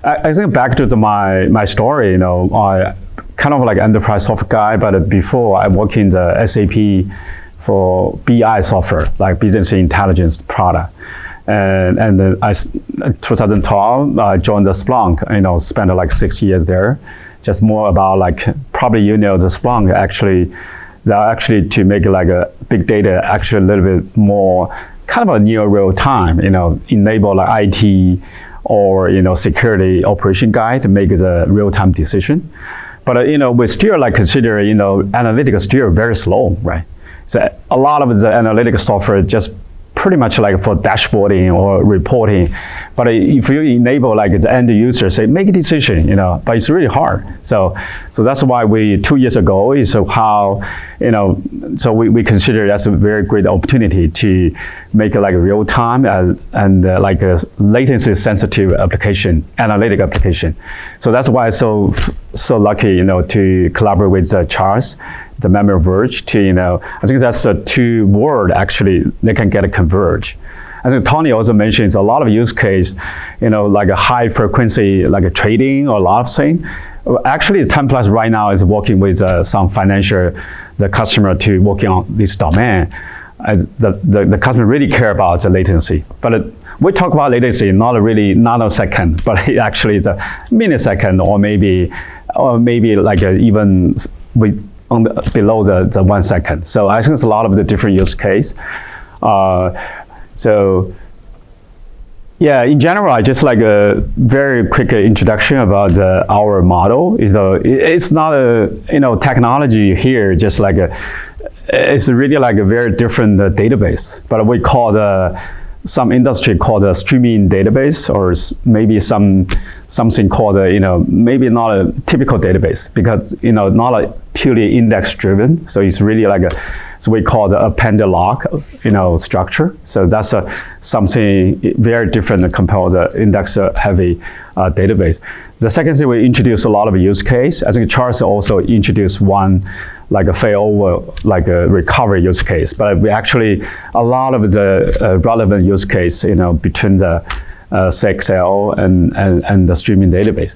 I think back to my story, I kind of like enterprise software guy, but before I worked in the SAP for BI software, like business intelligence product. And then 2012, I joined the Splunk, spent like 6 years there. Just more about like, probably the Splunk actually to make like a big data actually a little bit more kind of a near real time, enable like IT or, security operation guide to make the real time decision. But, we still like consider, analytics still very slow, right? So a lot of the analytics software just pretty much like for dashboarding or reporting. But if you enable like the end user say, make a decision, but it's really hard. So that's why 2 years ago is how, so we consider that's a very great opportunity to make it like a real time and like a latency sensitive application, analytic application. So that's why I'm so lucky, to collaborate with Charles, the member of Verge to, I think that's the two words actually they can get a converge. I think Tony also mentions a lot of use case, like a high frequency, like a trading or a lot of things. Actually, TimePlus right now is working with some the customer to working on this domain. The customer really care about the latency. But we talk about latency, not a nanosecond, but actually it's a millisecond or maybe like even below the 1 second. So I think it's a lot of the different use case. So yeah, in general, I just like a very quick introduction about our model. It's not a technology here, just like it's really like a very different database. But we call some industry called a streaming database, or maybe something called maybe not a typical database because not a purely index driven. So it's really like so we call the appended log structure. So that's something very different compared to the index heavy database. The second thing, we introduced a lot of use case. I think Charles also introduced one like a failover, like a recovery use case. But we actually, a lot of the relevant use case, between the CXL and the streaming database.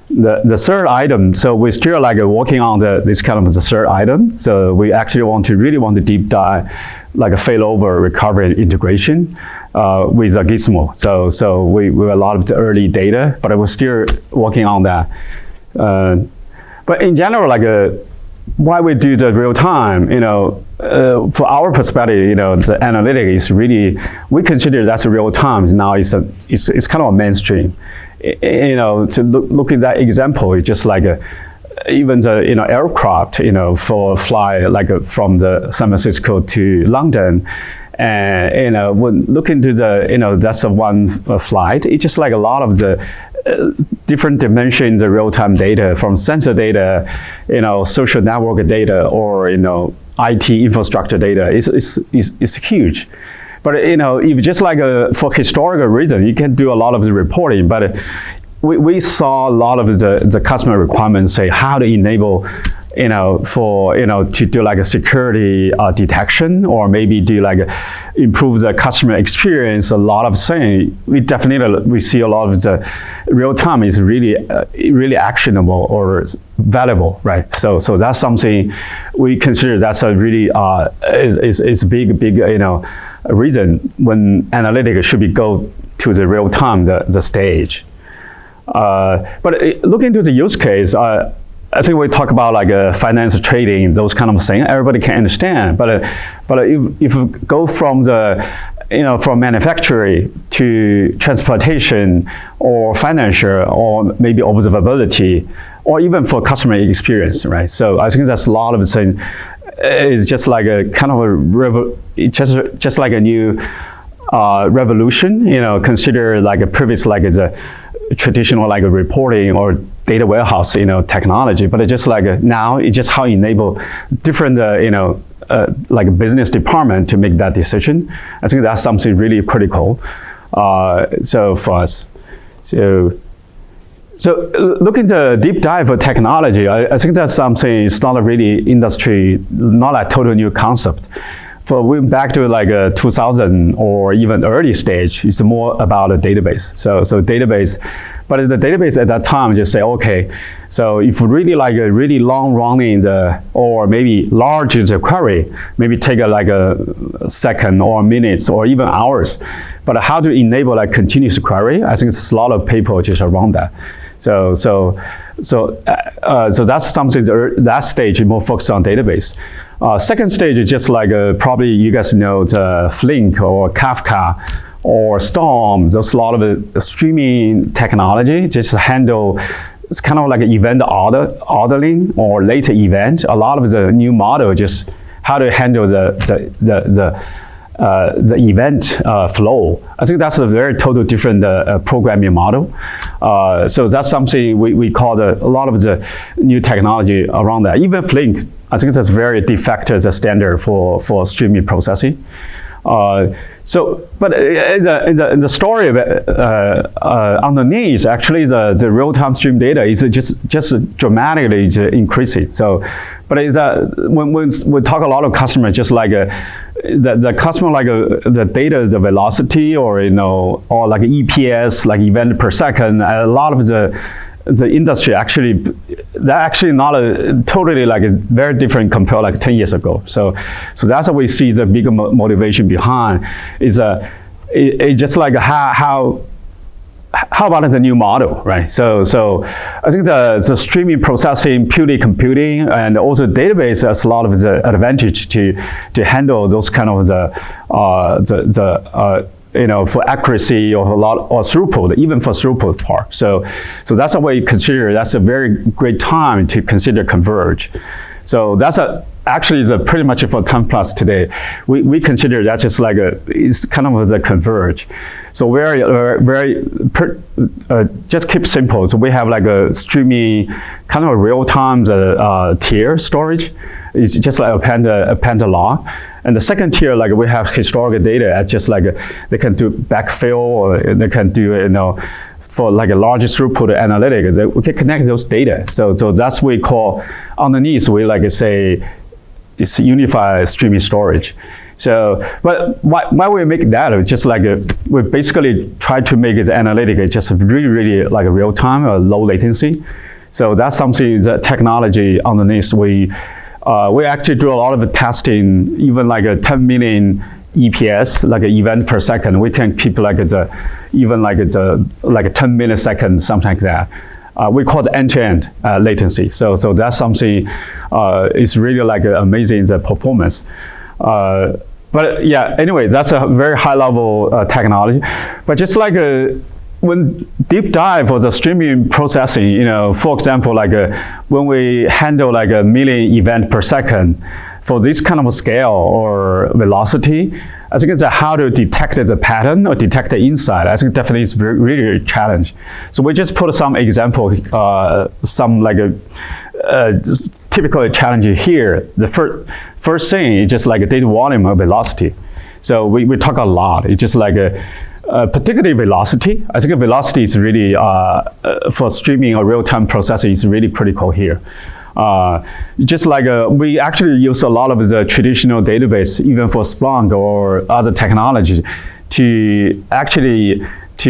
The third item, so we're still like working on this kind of the third item. So we actually really want to deep dive, like a failover recovery integration with a Gizmo. So we have a lot of the early data, but we're still working on that. But in general, like why we do the real time, for our perspective, the analytics is really, we consider that's a real time. Now it's kind of a mainstream. To look at that example, it's just like even the aircraft, for fly like from the San Francisco to London, and when look into the that's a one flight. It's just like a lot of the different dimensions, the real-time data from sensor data, social network data, or IT infrastructure data. It's huge. But if just like for historical reason, you can do a lot of the reporting. But we saw a lot of the customer requirements say how to enable, to do like a security detection, or maybe do like improve the customer experience. A lot of things. We see a lot of the real time is really actionable or valuable, right? So that's something we consider that's a really is big reason when analytics should be go to the real time the stage. But look into the use case. I think we talk about like finance trading, those kind of things. Everybody can understand. But if you go from from manufacturing to transportation or financial or maybe observability, or even for customer experience, right? So I think that's a lot of things. It's just like a kind of just like a new revolution. Consider like a previous like it's a traditional like a reporting or data warehouse technology, but it's just like now it's just how enable different like a business department to make that decision. I think that's something really critical. So for us, so looking to deep dive for technology, I think that's something. It's not a really industry, not a total new concept. For we back to like 2000 or even early stage, it's more about a database. So database But the database at that time just say, okay, so if really like a really long running or maybe large is a query, maybe take like a second or minutes or even hours. But how to enable like continuous query? I think there's a lot of people just around that. So that's something that stage is more focused on database. Second stage is just like probably you guys know the Flink or Kafka or Storm. There's a lot of streaming technology just to handle. It's kind of like an event ordering or later event. A lot of the new model just how to handle the event flow. I think that's a very total different programming model. So that's something we call a lot of the new technology around that. Even Flink, I think that's very de facto the standard for streaming processing. But in the story of it, underneath, actually the real-time stream data is just dramatically increasing. So, but when we talk a lot of customers, just like the customer like the data, the velocity, or or like EPS, like event per second, a lot of the industry actually not totally like a very different compared like 10 years ago. So that's what we see the bigger motivation behind is it's just like how about the new model, right? So I think the streaming processing, purely computing, and also database has a lot of the advantage to handle those kind of for accuracy or throughput, even for throughput part. So that's a way you consider. That's a very great time to consider converge. So that's actually pretty much for TimePlus today. We consider that just like it's kind of the converge. So very just keep simple. So we have like a streaming kind of a real-time tier storage. It's just like append log. And the second tier, like we have historical data at just like they can do backfill, or they can do for like a large throughput analytic. We can connect those data. So that's what we call underneath. We like say it's unified streaming storage. So, but why we make that? Just like we basically try to make it analytic, just really like a real time or low latency. So that's something that technology underneath we actually do a lot of the testing, even like a 10 million EPS, like an event per second. We can keep like even like a 10 milliseconds, something like that. We call it end-to-end latency. So that's something is really like amazing the performance. But yeah, anyway, that's a very high level technology. But just like when deep dive for the streaming processing, for example, like when we handle like 1 million event per second, for this kind of scale or velocity, I think it's how to detect the pattern or detect the insight. I think definitely it's really a challenge. So we just put some example, some like typical challenge here. The first thing is just like a data volume or velocity. So we talk a lot. It's just like particularly velocity. I think velocity is really, for streaming or real-time processing, is really critical here. Just like we actually use a lot of the traditional database, even for Splunk or other technologies, to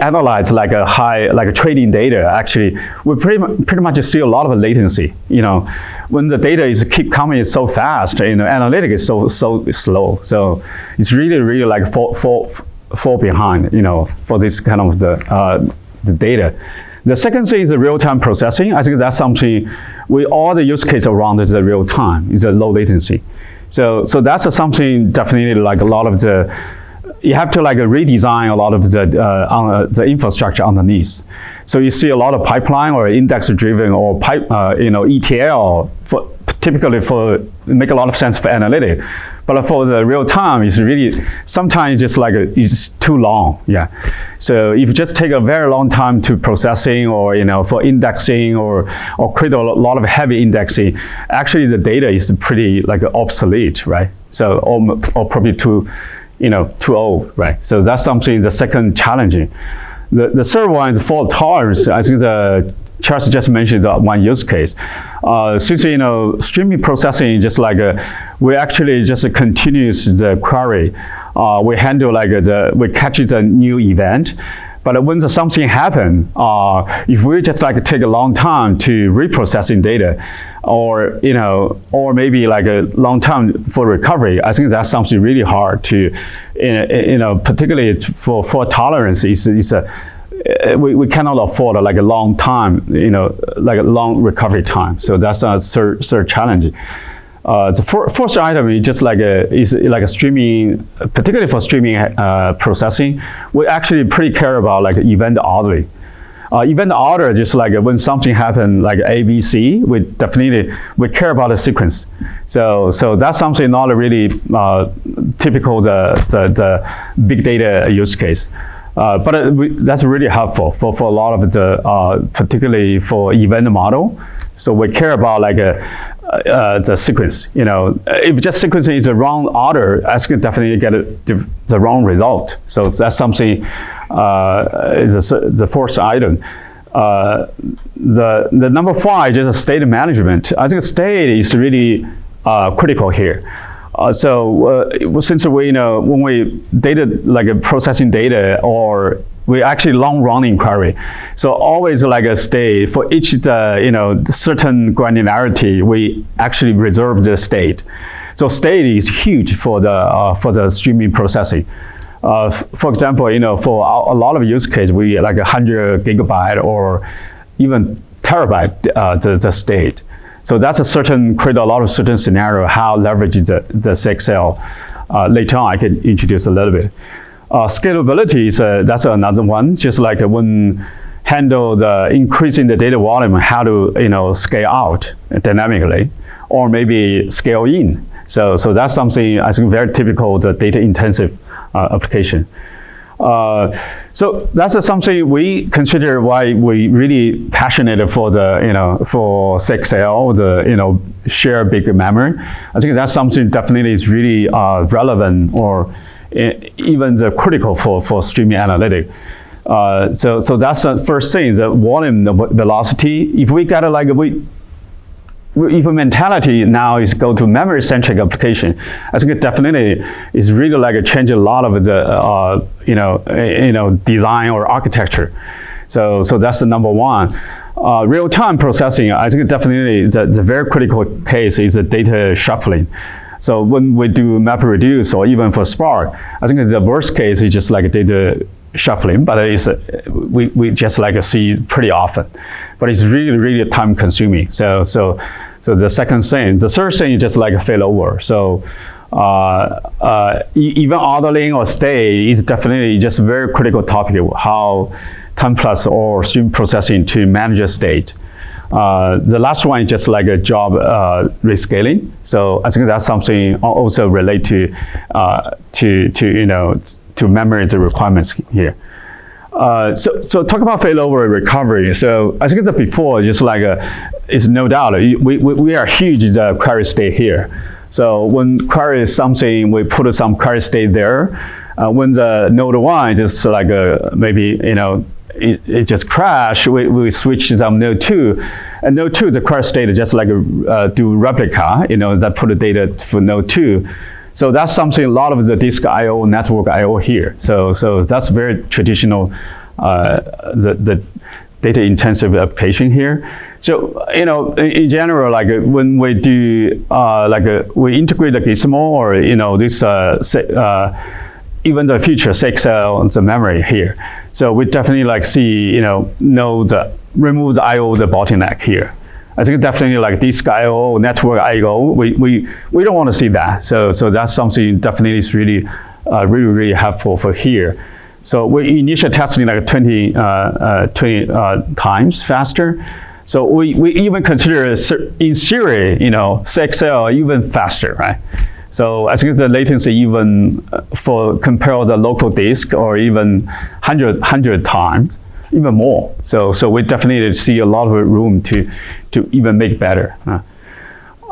analyze like a trading data. Actually, we pretty much see a lot of latency. When the data keep coming so fast, analytics is so slow. So it's really like fall behind, for this kind of the data. The second thing is the real-time processing. I think that's something all the use case around the real time is a low latency. So that's something definitely like a lot of you have to like redesign a lot of the infrastructure underneath. So you see a lot of pipeline or index-driven or ETL typically make a lot of sense for analytics. But for the real time, it's really sometimes just like it's too long. Yeah. So if you just take a very long time to processing, or for indexing or create a lot of heavy indexing, actually the data is pretty like obsolete, right? So or probably too old, right? So that's something the second challenging. The third one is fault tolerance. I think Charles just mentioned one use case. Since streaming processing, just like we actually just continues the query. We handle like we catch the new event, But when something happens, if we just like take a long time to reprocessing data, or or maybe like a long time for recovery, I think that's something really hard to, particularly for tolerance. We cannot afford like a long time, like a long recovery time. So that's a third challenge. The fourth item is just like a streaming, particularly for streaming processing. We actually pretty care about like event ordering. Event order, just like when something happens like A, B, C, we care about the sequence. So that's something not really typical the big data use case. But that's really helpful for a lot of the, particularly for event model. So we care about like the sequence. If just sequencing is the wrong order, I can definitely get the wrong result. So that's something is the fourth item. The number 5 is state management. I think state is really critical here. Since when we processing data, or we actually long-running query, so always like a state for each certain granularity, we actually reserve the state. So state is huge for the streaming processing. For example, for a lot of use cases, we like 100 gigabyte or even terabyte the state. So that's create a lot of certain scenario how leverage the CXL. Later on, I can introduce a little bit. Scalability is that's another one. Just like when handle the increase in the data volume, how to scale out dynamically, or maybe scale in. So that's something I think very typical the data intensive application. So that's something we consider why we really passionate for the for CXL, the share big memory. I think that's something definitely is really relevant, or even the critical for streaming analytics. So that's the first thing, the volume, the velocity. If we got if a mentality now is go to memory-centric application, I think it definitely is really like change a lot of the design or architecture. So that's the number 1. Real-time processing, I think definitely the very critical case is the data shuffling. So when we do MapReduce or even for Spark, I think the worst case is just like data shuffling, but we just like see pretty often. But it's really time consuming. So the second thing. The third thing is just like a failover. So even ordering or stay is definitely just a very critical topic of how TimePlus or stream processing to manage a state. The last one is just like a job rescaling. So I think that's something also relate to memory the requirements here. So talk about failover recovery. So I think that before, just like it's no doubt we are huge in the query state here. So when query is something, we put some query state there. When the node 1 just like maybe it just crash, we switch to some node 2, and node 2 the query state is just like do replica, that put the data for node 2. So that's something a lot of the disk I/O, network I/O here. So that's very traditional, the data intensive application here. So in general, like when we do we integrate the Gizmo or this even the future CXL the memory here. So we definitely like see remove the I/O the bottleneck here. I think definitely like disk I/O, network I/O, we don't want to see that. So that's something definitely is really really helpful for here. So we initially testing like 20 times faster. So we even consider in theory, CXL even faster, right? So I think the latency even for compare the local disk or even 100 times. Even more. So we definitely see a lot of room to even make better.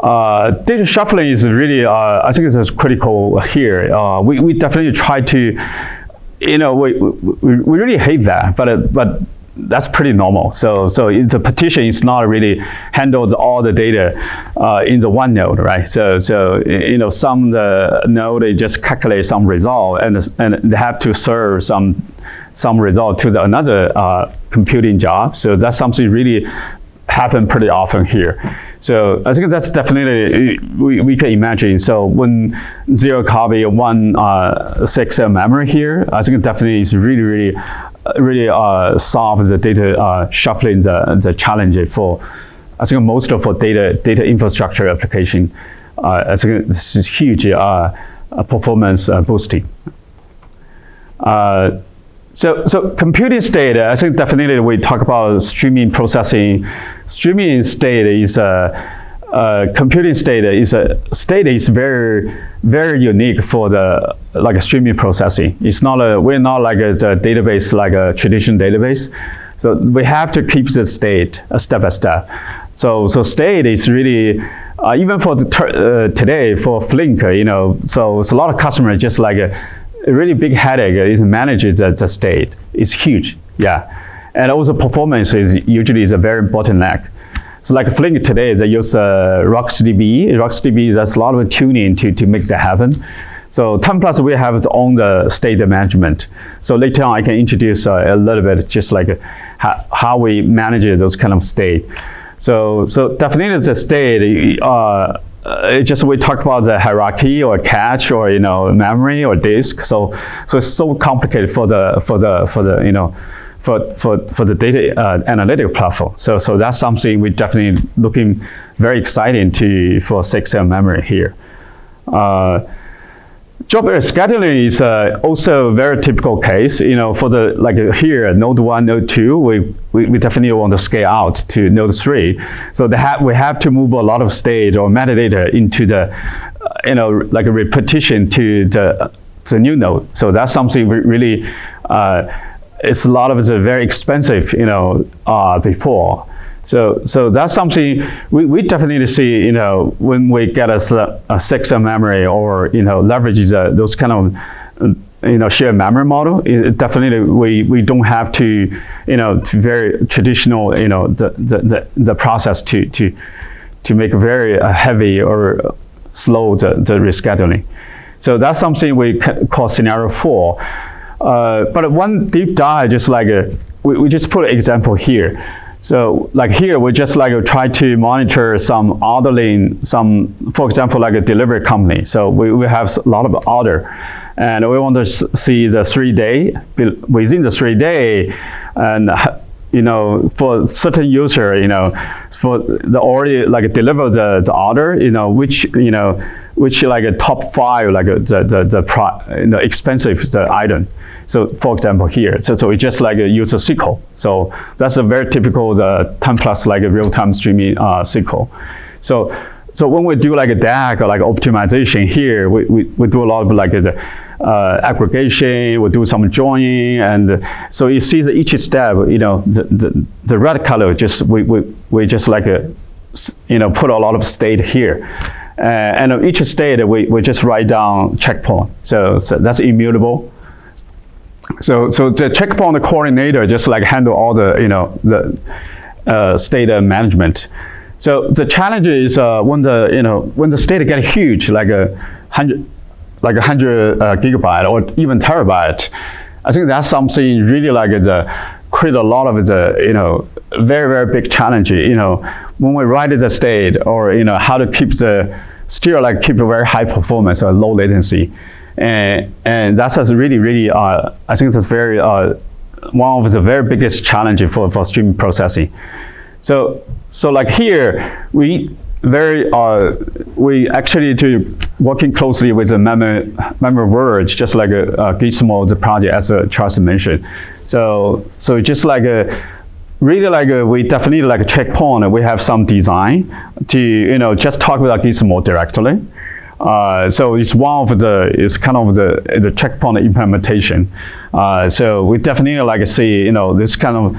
Data shuffling is really, I think it's critical here. We definitely try to, we really hate that, but that's pretty normal. So the partition is not really handles all the data in the one node, right? So some the node they just calculate some result and they have to serve some some result to another computing job. So that's something really happen pretty often here. So I think that's definitely, we can imagine. So when zero copy, one CXL memory here, I think definitely is really solve the data shuffling the challenge for, I think most of our data infrastructure application. I think this is huge performance boosting. So computing state, I think definitely we talk about streaming processing. Streaming state is computing state is very unique for the like streaming processing. It's not we're not like a database like a traditional database. So we have to keep the state step by step. So state is really even for today for Flink, so it's a lot of customers just like a really big headache is managing the state. It's huge, yeah. And also performance is usually a very bottleneck. So like Flink today, they use RocksDB. RocksDB, that's a lot of tuning to make that happen. So TimePlus, we have to own the state management. So later on, I can introduce a little bit just like how we manage those kind of state. So definitely the state, just we talk about the hierarchy or cache or memory or disk. So it's so complicated for the data analytic platform. So that's something we definitely looking very exciting for CXL memory here. Job scheduling is also a very typical case. For the like here node 1, node 2, we definitely want to scale out to node 3. So we have to move a lot of state or metadata into the like a repetition to the new node. So that's something we really it's a lot of it's very expensive before. So that's something we definitely see, when we get a CXL memory or, leverage those kind of, shared memory model. It definitely, we don't have to, to very traditional, the process to make very heavy or slow the rescheduling. So that's something we call scenario 4. But one deep dive, just like we just put an example here. So like here, we just like try to monitor some ordering, for example, like a delivery company. So we have a lot of order, and we want to see the 3-day, within the 3-day, and for certain user, for the already like deliver the order, which like a top 5 like the expensive the item. So for example here, so we just like use a SQL. So that's a very typical the TimePlus like a real-time streaming SQL. So when we do like a DAG or like optimization here, we do a lot of like the aggregation, we do some joining, and so you see that each step, the red color just we just like put a lot of state here. And each state we just write down checkpoint. So that's immutable. So the checkpoint coordinator just like handle all the state management. So the challenge is when the state get huge, like 100 gigabyte or even terabyte. I think that's something really like create a lot of the very big challenge. When we write the state or how to keep keep a very high performance or low latency. And that's really I think that's very one of the very biggest challenge for streaming processing. So like here we actually working closely with the memory verge, just like Gizmo the project as Charles mentioned. So just like really like we definitely like a checkpoint. We have some design to just talk with Gizmo directly. So it's it's kind of the checkpoint implementation. So we definitely like see this kind of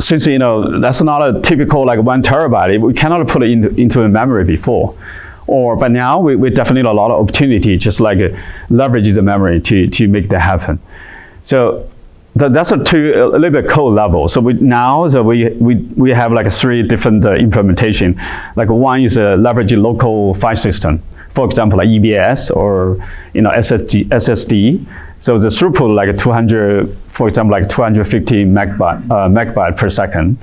since that's not a typical like 1 terabyte, we cannot put it into a memory before. But now we definitely a lot of opportunity just like leverage the memory to make that happen. So that's a little bit code level. So we have like 3 different implementation. Like one is leveraging local file system, for example, like EBS or SSD. So the throughput like 200, for example, like 250 megabyte per second.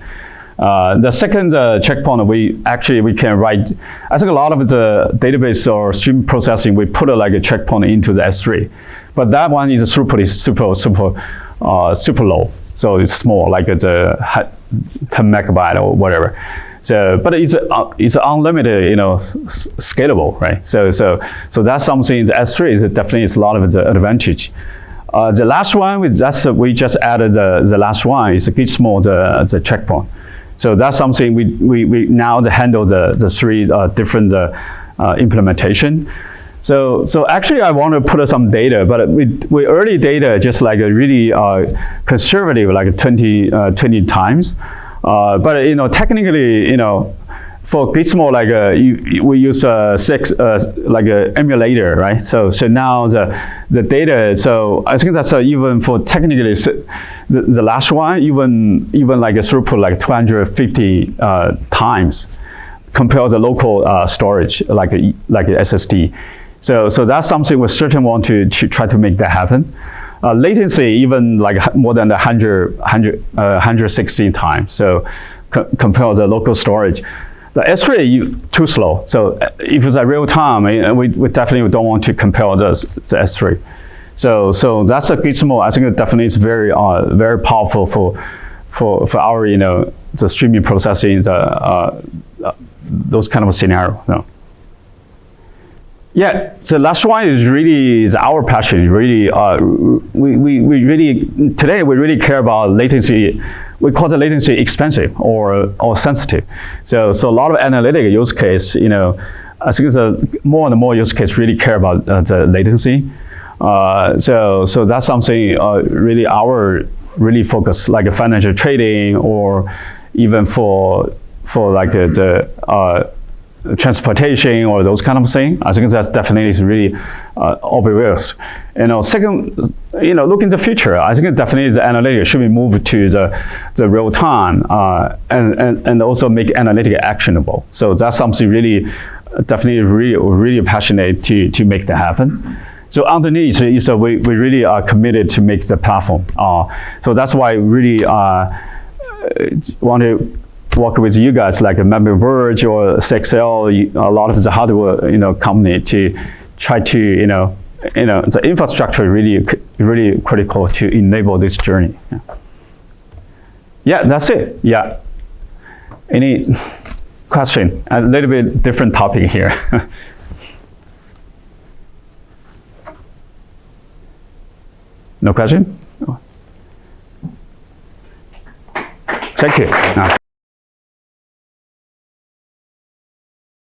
The second checkpoint, we can write. I think a lot of the database or stream processing, we put like a checkpoint into the S3, but that one is throughput is super low. So it's small, like the 10 megabyte or whatever. So, but it's unlimited, scalable, right? So that's something. The S3 is definitely a lot of the advantage. The last one, we just added the last one is Gizmo, the checkpoint. So that's something we now handle the three different implementation. So actually, I want to put some data, but we early data just like a really conservative, like 20 times. But technically, for Gizmo, like we use like a emulator, right? So now the data. So I think that's even for technically the last one, even like a throughput like 250 times compared to the local storage like a SSD. So that's something we certainly want to try to make that happen. Latency even like more than 116 times. So compared to the local storage. The S3 too slow. So if it's a real time, we definitely don't want to compare the S3. So that's a Gizmo. I think it definitely is very powerful for our the streaming processing, those kind of scenario. No. Yeah, the last one is our passion. Really, today we really care about latency. We call the latency expensive or sensitive. So a lot of analytic use case, I think more and more use case really care about the latency. So that's something really focus, like a financial trading or even for like the transportation or those kind of thing. I think that's definitely is really obvious. Second, look in the future. I think definitely the analytics should be moved to the real time and also make analytics actionable. So that's something really, definitely really passionate to make that happen. So underneath, we really are committed to make the platform. So that's why we really want to work with you guys like a Memory Verge or CXL, a lot of the hardware company to try to the infrastructure really critical to enable this journey. Yeah, that's it. Yeah. Any question? A little bit different topic here. No question? Thank you.